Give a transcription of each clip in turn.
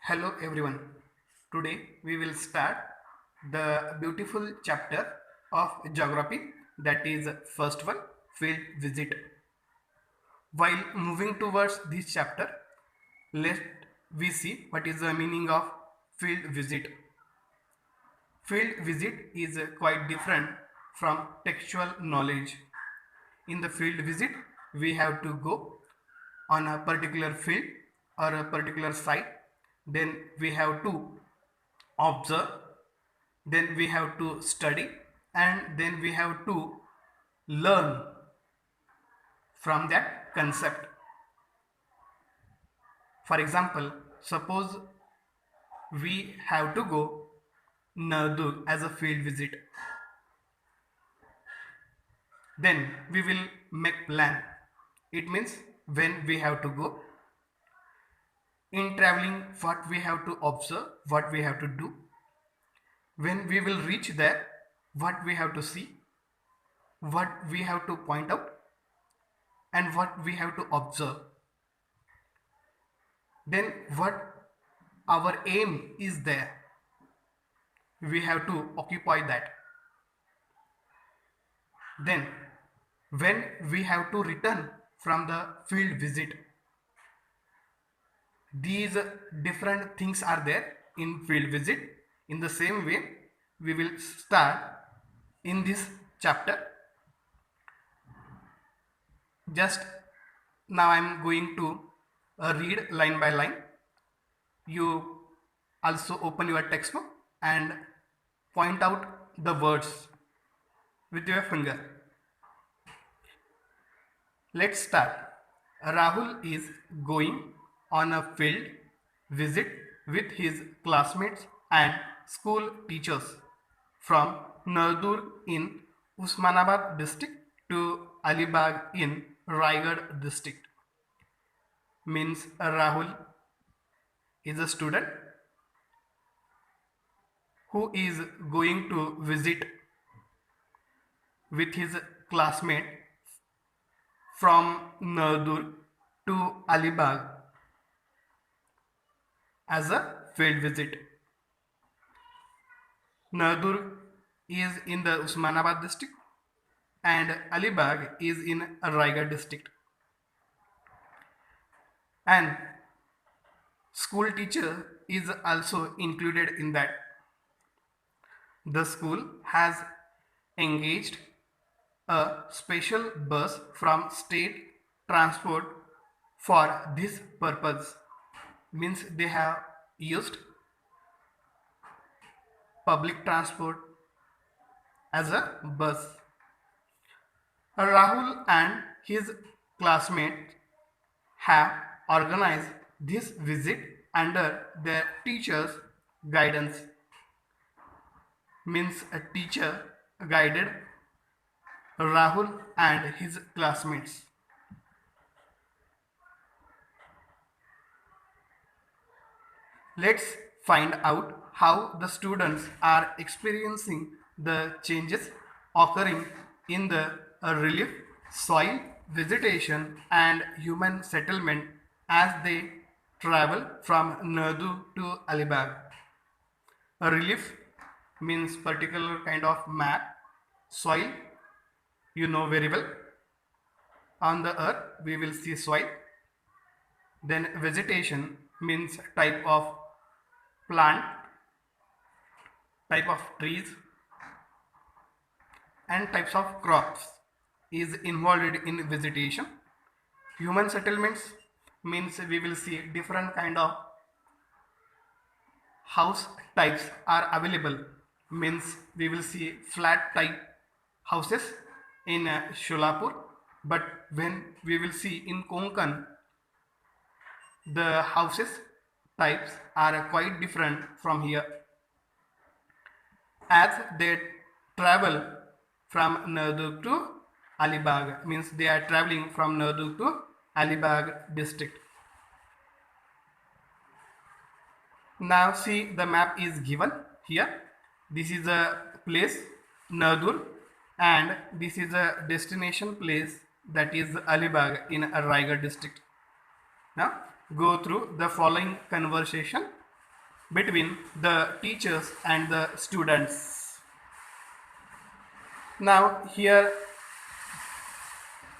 Hello everyone. Today we will start the beautiful chapter of geography, that is first one, field visit. While moving towards this chapter, let we see what is the meaning of field visit. Field visit is quite different from textual knowledge. In the field visit, we have to go on a particular field or a particular site. Then we have to observe, then we have to study, and then we have to learn from that concept. For example, suppose we have to go Nardur as a field visit, then we will make plan. It means when we have to go, in traveling what we have to observe, what we have to do, when we will reach there, what we have to see, what we have to point out, and what we have to observe. Then what our aim is there, we have to occupy that. Then when we have to return from the field visit, these different things are there in field visit. In the same way, we will start in this chapter. Just now I am going to read line by line. You also open your textbook and point out the words with your finger. Let's start. Rahul is going on a field visit with his classmates and school teachers from Nardur in Usmanabad district to Alibag in Raigad district. Means Rahul is a student who is going to visit with his classmate from Nardur to Alibag as a field visit. Nardur is in the Usmanabad district and Alibag is in Raigad district. And school teacher is also included in that. The school has engaged a special bus from state transport for this purpose. Means they have used public transport as a bus. Rahul and his classmates have organized this visit under their teacher's guidance. Means a teacher guided Rahul and his classmates. Let's find out how the students are experiencing the changes occurring in the relief, soil, vegetation, and human settlement as they travel from Nardur to Alibag. A relief means particular kind of map. Soil, you know very well. On the earth, we will see soil. Then vegetation means type of plant, type of trees, and types of crops is involved in vegetation. Human settlements means we will see different kind of house types are available. Means we will see flat type houses in Sholapur, but when we will see in Konkan, the houses types are quite different from here. As they travel from Nardur to Alibag, means they are traveling from Nardur to Alibag district. Now see, the map is given here. This is a place Nardur and this is a destination place, that is Alibag in Raigad district. Now go through the following conversation between the teachers and the students. Now here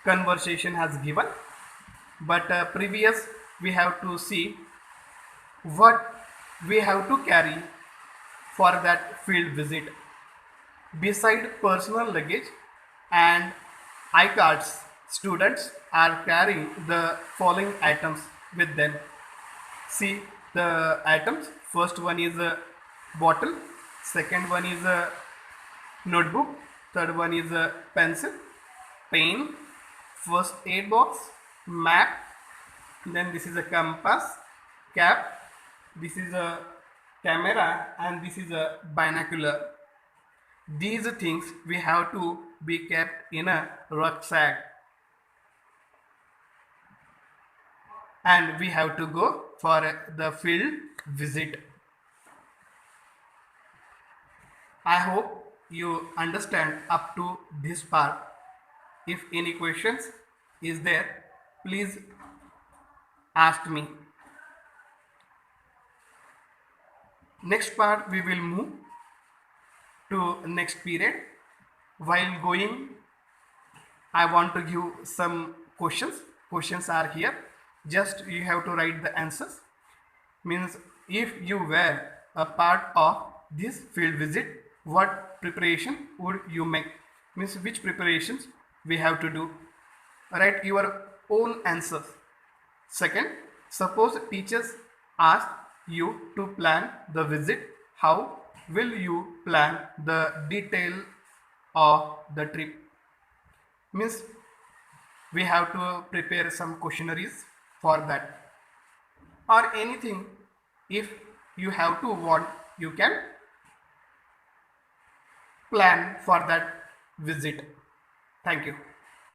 conversation has given, but previous we have to see what we have to carry for that field visit. Beside personal luggage and iCards, students are carrying the following items with them. See the items. First one is a bottle, second one is a notebook, third one is a pencil, pen, first aid box, map, then this is a compass, cap, this is a camera, and this is a binocular. These things we have to be kept in a rucksack, and we have to go for the field visit. I hope you understand up to this part. If any questions is there, please ask me. Next part we will move to next period. While going, I want to give some questions. Questions are here. Just you have to write the answers. Means if you were a part of this field visit, what preparation would you make? Means which preparations we have to do. Write your own answers. Second, suppose teachers ask you to plan the visit, how will you plan the detail of the trip? Means we have to prepare some questionnaires for that, or anything. If you have to want, you can plan for that visit. Thank you.